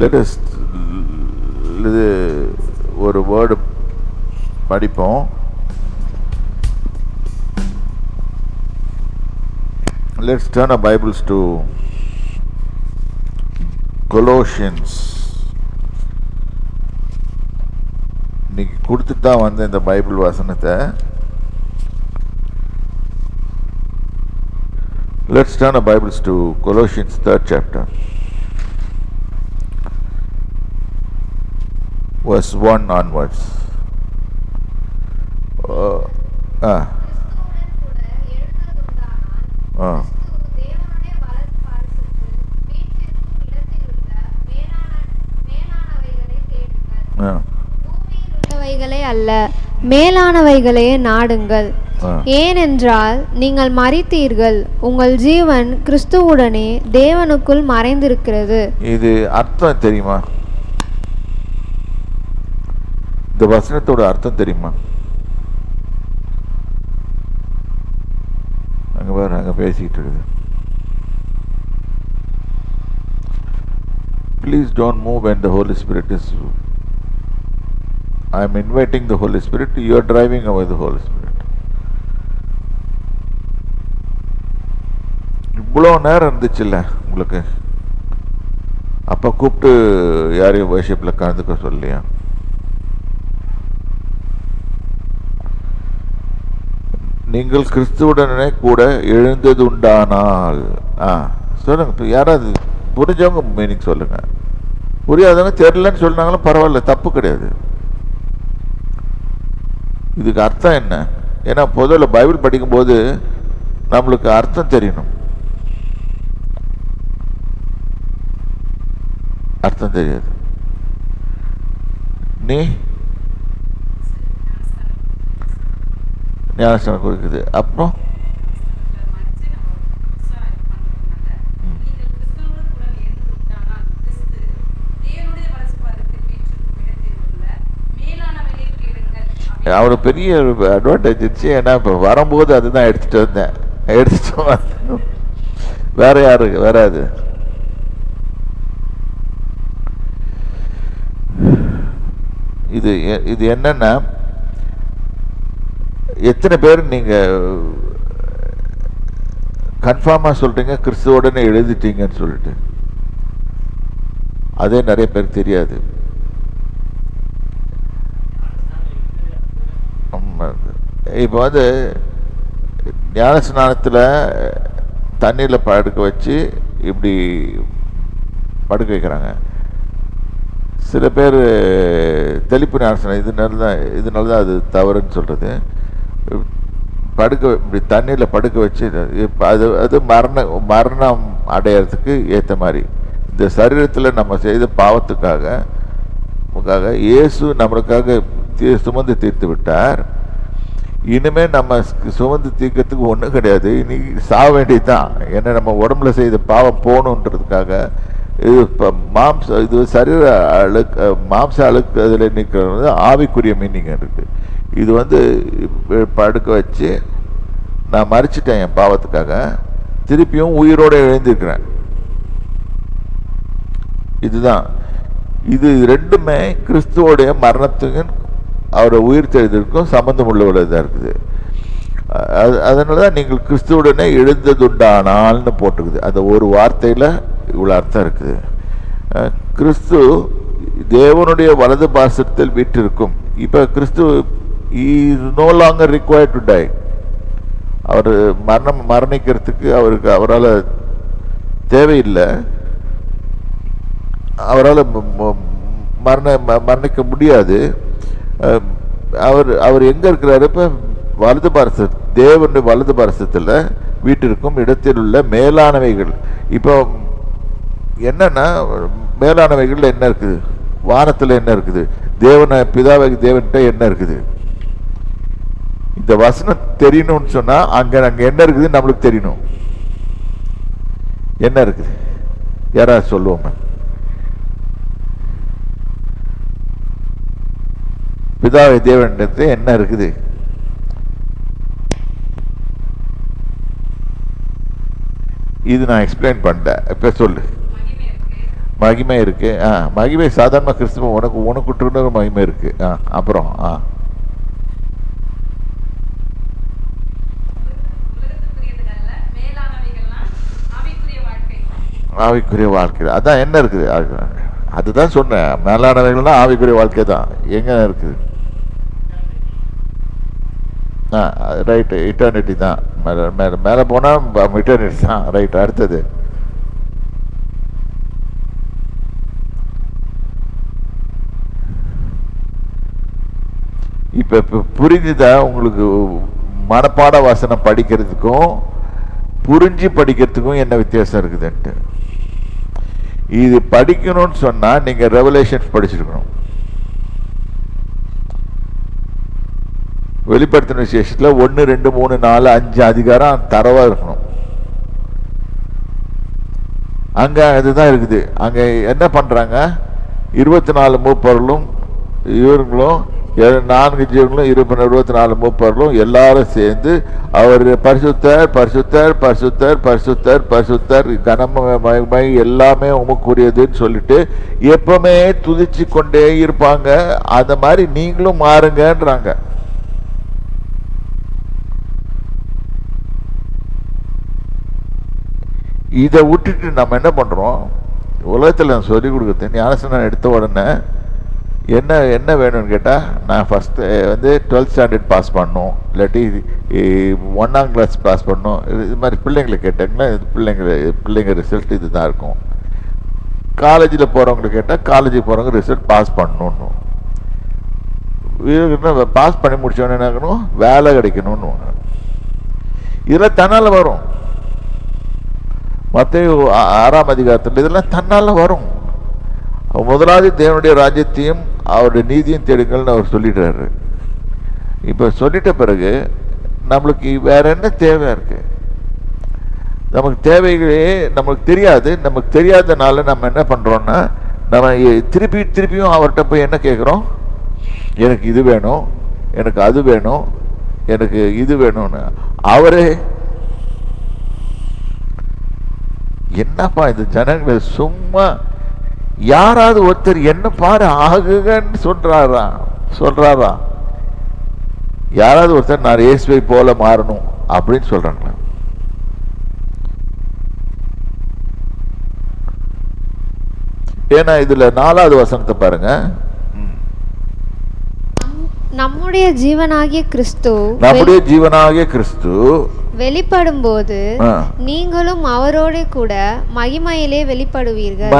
Latest இது ஒரு word படிப்போம். Let's turn our Bibles to Colossians. இன்னைக்கு கொடுத்துட்டு தான் வந்த இந்த பைபிள் வசனத்தை. Let's turn our Bibles to Colossians 3rd chapter, verse 1 onwards. அல்ல, மேலானவைகளே நாடுங்கள். ஏனென்றால் நீங்கள் மரித்தீர்கள், உங்கள் ஜீவன் கிறிஸ்துவுடனே தேவனுக்குள் மறைந்திருக்கிறது. இது அர்த்தம் தெரியுமா? இந்த வசனத்தோட அர்த்தம் தெரியுமா? அங்க பாரு, அங்க பேசிக்கிட்டு இருக்குது. Please don't move when the Holy Spirit is. I am inviting the Holy Spirit. You are driving away the Holy Spirit. இவ்வளோ நேரம் இருந்துச்சுல்ல உங்களுக்கு, அப்போ கூப்பிட்டு யாரையும் வர்ஷிப்பில் கலந்துக்க சொல்லியா? நீங்கள் கிறிஸ்துவுடனே கூட எழுந்தது உண்டானால் சொல்லுங்க. இப்போ யாராவது புரிஞ்சவங்க மீனிங் சொல்லுங்க. புரியாதவங்க தெரியலன்னு சொன்னாங்களும் பரவாயில்ல, தப்பு கிடையாது. இதுக்கு அர்த்தம் என்ன? ஏன்னா பொதுவில் பைபிள் படிக்கும்போது நம்மளுக்கு அர்த்தம் தெரியணும். அர்த்தம் தெரியாது. நீ ஞானஸ்தானம் கொடுக்குது. அப்புறம் அவரு பெரிய அட்வான்டேஜ் இருந்துச்சு. ஏன்னா இப்போ வரும்போது அதுதான் எடுத்துட்டு வந்தேன். வேற யாருக்கு வராது. இது என்னன்னா, எத்தனை பேர் நீங்க கன்ஃபார்மா சொல்றீங்க கிறிஸ்துவோடனே எழுதிட்டீங்கன்னு சொல்லிட்டு? அதே நிறைய பேருக்கு தெரியாது. இப்போ வந்து ஞானஸ்நானத்தில் தண்ணியில் படுக்க வச்சு இப்படி படுக்க வைக்கிறாங்க. சில பேர் தெளிப்பு ஞானஸ்நானம் இதனால தான் அது தவறுன்னு சொல்கிறது. இப்படி தண்ணியில் படுக்க வச்சு அது மரணம் அடையிறதுக்கு ஏற்ற மாதிரி. இந்த சரீரத்தில் நம்ம செய்த பாவத்துக்காக இயேசு நம்மளுக்காக சுமந்து தீர்த்து விட்டார். இனிமேல் நம்ம சுமந்து தீர்க்கிறதுக்கு ஒன்றும் கிடையாது. இன்னைக்கு சாக வேண்டியதுதான். ஏன்னா நம்ம உடம்புல செய்த பாவம் போகணுன்றதுக்காக. இது சரீர மாம்ச அழுக்கு அதில் நிற்கிறது ஆவிக்குரிய மீனிங் இருக்கு. இது வந்து படுக்க வச்சு நான் மறிச்சிட்டேன் என் பாவத்துக்காக, திருப்பியும் உயிரோடு எழுந்திருக்கிறேன். இதுதான். இது ரெண்டுமே கிறிஸ்துவோடைய மரணத்துக்கும் அவரை உயிர் தெழுதலுக்கும் சம்பந்தம் உள்ளதாக இருக்குது. அதனால தான் நீங்கள் கிறிஸ்துவுடனே எழுந்ததுண்டானால்னு போட்டுக்குது. அந்த ஒரு வார்த்தையில் இவ்வளோ அர்த்தம் இருக்குது. கிறிஸ்து தேவனுடைய வலது பாசத்தில் வீற்றிருக்கும். இப்போ கிறிஸ்து is no longer required to die. அவர் மரணிக்கிறதுக்கு அவரால் தேவையில்லை. அவரால் மரணிக்க முடியாது. அவர் எங்கே இருக்கிறாரு? இப்போ வலது பாரச தேவனுடைய வலது பாரசத்தில் வீட்டிற்கும் இடத்தில் உள்ள மேலானவைகள். இப்போ என்னன்னா, மேலானவைகள் என்ன இருக்குது? வானத்தில் என்ன இருக்குது? தேவன்கிட்ட என்ன இருக்குது? இந்த வசனம் தெரியணும்னு சொன்னா அங்க என்ன இருக்குது நம்மளுக்கு தெரியணும். என்ன இருக்குது? யாராவது சொல்லுவோமே. பிதாவை தேவனிடத்து என்ன இருக்குது? இது நான் எக்ஸ்பிளைன் பண்ணிட்டேன். இப்போ சொல்லு. மகிமை இருக்கு. மகிமை சாதாரண கிறிஸ்துவ உனக்கு மகிமை இருக்கு. அப்புறம் ஆவிக்குரிய வாழ்க்கை அதான் என்ன இருக்குது, அதுதான் சொன்னேன். மேலானவைகள்லாம் ஆவிக்குரிய வாழ்க்கை தான். எங்க இருக்குது? ரைட்டு, இட்டர்னிட்டி தான். மேலே மேலே மேலே போனால் இட்டர்னிட்டி தான். ரைட். அடுத்தது இப்போ புரிஞ்சுதா உங்களுக்கு? மனப்பாட வாசனம் படிக்கிறதுக்கும் புரிஞ்சு படிக்கிறதுக்கும் என்ன வித்தியாசம் இருக்குதுன்ட்டு. இது படிக்கணும்னு சொன்னா நீங்க ரெவலேஷன்ஸ் படிச்சிருக்கணும். வெளிப்படுத்தின விசேஷத்துல 1, 2, 3, 4, 5 அதிகாரம் தரவா இருக்கணும். அங்க அதுதான் இருக்குது. அங்க என்ன பண்றாங்க? 24 மூப்பர்களும் இவர்களும் 4 ஜீவங்களும் 24 மூப்பர்களும் எல்லாரும் சேர்ந்து அவர் பரிசுத்தர் பரிசுத்தர் பரிசுத்தர் பரிசுத்தர் பரிசுத்தர் கனம எல்லாமே உமக்குரியதுன்னு சொல்லிட்டு எப்பவுமே துதிச்சு கொண்டே இருப்பாங்க. அந்த மாதிரி நீங்களும் மாறுங்கன்றாங்க. இதை விட்டுட்டு நம்ம என்ன பண்றோம்? உலகத்தில் சொல்லிக் கொடுக்குறது ஞானஸ்நானம் எடுத்த உடனே என்ன என்ன வேணும்னு கேட்டால், நான் ஃபஸ்ட்டு வந்து 12th ஸ்டாண்டர்ட் பாஸ் பண்ணணும், இல்லாட்டி 1ஆம் கிளாஸ் பாஸ் பண்ணணும். இது மாதிரி பிள்ளைங்களை கேட்டாங்கன்னா பிள்ளைங்க ரிசல்ட் இது தான் இருக்கும். காலேஜில் போகிறவங்களை கேட்டால் காலேஜுக்கு போகிறவங்க ரிசல்ட் பாஸ் பண்ணணும். பாஸ் பண்ணி முடிச்சோன்னு என்ன ஆகணும்? வேலை கிடைக்கணும்னு. இதெல்லாம் தன்னால் வரும். மத்தேயு 6ஆம் அதிகாரத்தில் இதெல்லாம் தன்னால் வரும். முதலாவது தேவனுடைய ராஜ்யத்தையும் அவருடைய நீதியும் தேடுங்கள்னு அவர் சொல்லிடுறாரு. இப்போ சொல்லிட்ட பிறகு நம்மளுக்கு வேற என்ன தேவை இருக்கு? நமக்கு தேவைகளே நமக்கு தெரியாது. நமக்கு தெரியாதனால நம்ம என்ன பண்றோம்னா, நம்ம திருப்பியும் அவர்கிட்ட போய் என்ன கேட்குறோம்? எனக்கு இது வேணும், எனக்கு அது வேணும், எனக்கு இது வேணும்னு. அவரே என்னப்பா இந்த ஜனங்களை சும்மா யாராவது ஒருத்தர் என்ன பாரு ஆகுங்கன்னு சொல்றாரா? யாராவது ஒருத்தர் நான் இயேசுவை போல மாறணும் அப்படின்னு சொல்றாங்களா? ஏன்னா இதுல 4வது வசனத்தை பாருங்க. நம்முடைய ஜீவனாகிய கிறிஸ்து வெளிப்படும் போது நீங்களும் அவரோட கூட மகிமையிலே வெளிப்படுவீர்கள்.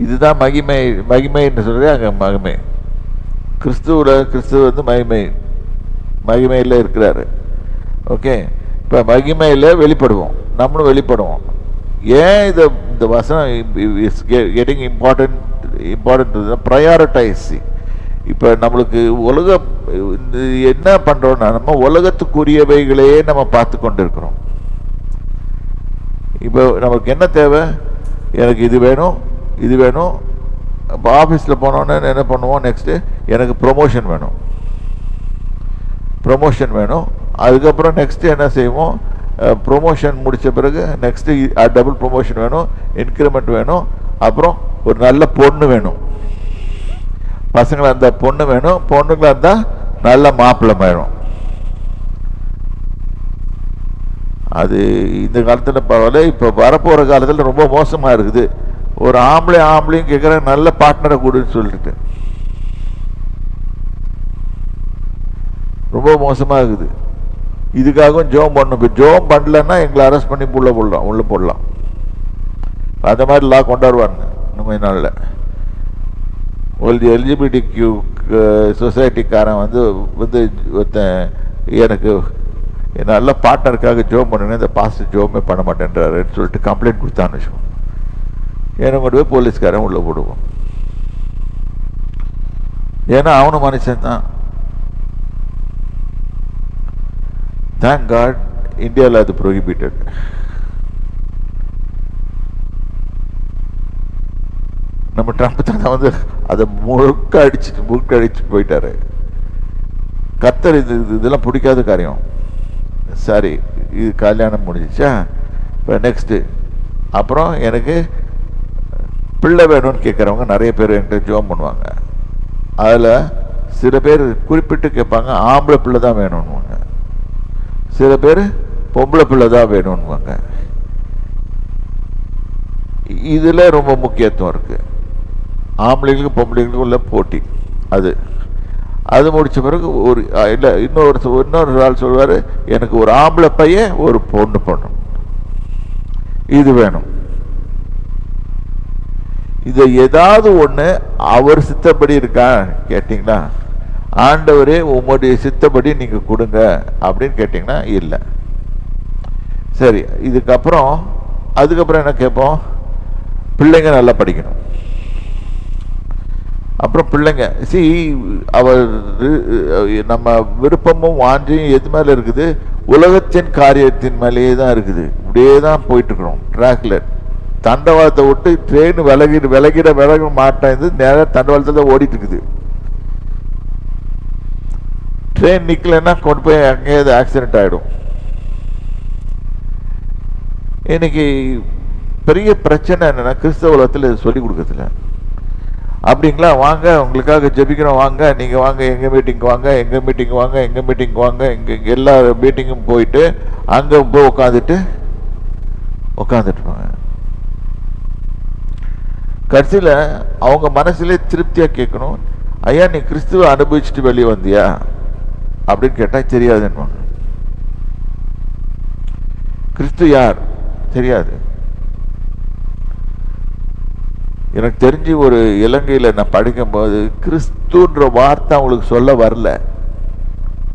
இதுதான் மகிமை என்று சொல்றது. அங்க மகிமை கிறிஸ்து வந்து மகிமையில இருக்கிறாரு. ஓகே, இப்ப மகிமையில வெளிப்படுவோம், நம்மளும் வெளிப்படுவோம். ஏன் இந்த வசனம் கெட்டிங் இம்பார்ட்டன்ட் ப்ரையாரிட்டைசிங். இப்போ நம்மளுக்கு என்ன பண்றோம்னா, நம்ம உலகத்துக்குரியவைகளையே நம்ம பார்த்து கொண்டு இருக்கிறோம். இப்போ நமக்கு என்ன தேவை? எனக்கு இது வேணும், இது வேணும். இப்போ ஆஃபீஸில் போனோன்னு என்ன பண்ணுவோம்? நெக்ஸ்ட்டு எனக்கு ப்ரொமோஷன் வேணும். அதுக்கப்புறம் நெக்ஸ்ட்டு என்ன செய்வோம்? ப்ரொமோஷன் முடித்த பிறகு நெக்ஸ்ட்டு டபுள் ப்ரொமோஷன் வேணும், இன்க்ரிமெண்ட் வேணும், அப்புறம் ஒரு நல்ல பொண்ணு வேணும். பசங்களாக இருந்தால் பொண்ணு வேணும், பொண்ணுங்களாக இருந்தால் நல்ல மாப்பிள்ளை வேணும். அது இந்த காலத்தில் பரவாயில்ல. இப்போ வரப்போகிற காலத்தில் ரொம்ப மோசமாக இருக்குது. ஒரு ஆம்பளையும் கேட்குற நல்ல பார்ட்னரை கொடுன்னு சொல்லிட்டு ரொம்ப மோசமாக இருக்குது. இதுக்காகவும் ஜோம் பண்ணணும். இப்போ ஜோம் பண்ணலன்னா எங்களை அரெஸ்ட் பண்ணி உள்ள போடலாம். அந்த மாதிரி லா கொண்டாடுவாங்க இன்னும் கொஞ்ச நாளில். ஒரு எல்ஜிபிடிக்யூ சொசைட்டிக்காரன் வந்து எனக்கு நல்ல பார்ட்னருக்காக ஜோம் பண்ணுன்னு இந்த பாஸ்டர் ஜோமே பண்ண மாட்டேன்றாருன்னு சொல்லிட்டு கம்ப்ளைண்ட் கொடுத்தான்னு வச்சுக்கோங்க. எனக்கு கொண்டு போய் போலீஸ்காரன் உள்ள போடுவோம். ஏன்னா அவனும் மனுஷன் தான். தேங்க் காட் இந்தியாவில் அது ப்ரோஹிபிட்டட். நம்ம ட்ரம்ப் தான் வந்து அதை முழுக்க அடிச்சுட்டு போயிட்டாரு. கர்த்தர் இதெல்லாம் பிடிக்காத காரியம். சரி, இது கல்யாணம் முடிஞ்சிச்சா? இப்போ நெக்ஸ்ட்டு அப்புறம் எனக்கு பிள்ளை வேணும்னு கேட்குறவங்க நிறைய பேர் என்கிட்ட ஜோம் பண்ணுவாங்க. அதில் சில பேர் குறிப்பிட்டு கேட்பாங்க ஆம்பளை பிள்ளை தான் வேணும்னுவாங்க, சில பேர் பொம்பளை பிள்ளை தான் வேணும்னுவாங்க. இதில் ரொம்ப முக்கியத்துவம் இருக்குது. ஆம்பளைங்களுக்கும் பொம்பளைங்களுக்கும் உள்ள போட்டி. அது முடித்த பிறகு ஒரு இல்லை இன்னொரு ஆள் சொல்வார், எனக்கு ஒரு ஆம்பளை பையன் ஒரு பொண்ணு பொண்ணு இது வேணும். இதை ஏதாவது ஒன்று அவர் சித்தப்படி இருக்கா கேட்டிங்கன்னா, ஆண்டவரே உங்களுடைய சித்தப்படி நீங்கள் கொடுங்க அப்படின்னு கேட்டிங்கன்னா இல்லை. சரி, அதுக்கப்புறம் என்ன கேட்போம்? பிள்ளைங்க நல்லா படிக்கணும். அப்புறம் பிள்ளைங்க அவர் நம்ம விருப்பமும் வாஞ்சியும் எது மேலே இருக்குது? உலகத்தின் காரியத்தின் மேலேயே தான் இருக்குது. இப்படியே தான் போயிட்டு இருக்கிறோம் ட்ராக்ல. தண்டவாளத்தை விட்டு ட்ரெயின் விலக மாட்டேங்குது, நேராக தண்டவாளத்தில் தான் ஓடிட்டு இருக்குது. ட்ரெயின் நிற்கலைன்னா கொண்டு போய் அங்கேயாவது ஆக்சிடென்ட் ஆகிடும். இன்னைக்கு பெரிய பிரச்சனை என்னன்னா, கிறிஸ்தவ உலகத்தில் இது சொல்லிக் கொடுக்கறதில்ல. அப்படிங்களா, வாங்க உங்களுக்காக ஜெபிக்கிறோம், வாங்க நீங்கள் வாங்க எங்கள் மீட்டிங்க்கு வாங்க, எங்கள் மீட்டிங் வாங்க, எங்கள் மீட்டிங்க்கு வாங்க, இங்கே எல்லா மீட்டிங்கும் போயிட்டு அங்கே போய் உட்காந்துட்டுருப்பாங்க. கடைசியில் அவங்க மனசுலேயே திருப்தியாக கேட்கணும், ஐயா நீ கிறிஸ்துவ அனுபவிச்சுட்டு வெளியே வந்தியா அப்படின்னு கேட்டால் தெரியாதுன்னு. கிறிஸ்து யார் தெரியாது. எனக்கு தெரிஞ்சு ஒரு இலங்கையில் நான் படிக்கும்போது கிறிஸ்துன்ற வார்த்தை அவங்களுக்கு சொல்ல வரல.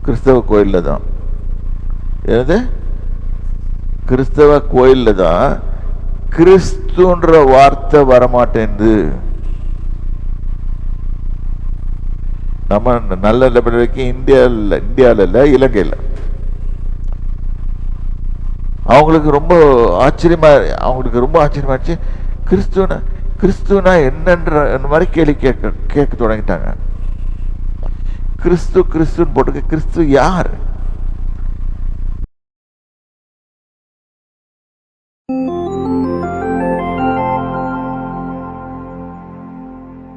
கிறிஸ்தவ கோயிலில் தான் கிறிஸ்தவ கோயிலில் தான் கிறிஸ்துன்ற வார்த்தை வரமாட்டேங்குது. நம்ம நல்ல லெவல் வரைக்கும் இந்தியாவில் இல்லை, இலங்கையில் அவங்களுக்கு ரொம்ப ஆச்சரியமாச்சு. கிறிஸ்துவனா என்னன்ற மாதிரி கேள்வி கேட்க தொடங்கிட்டாங்க. கிறிஸ்துன்னு போட்டுக்க, கிறிஸ்து யார்?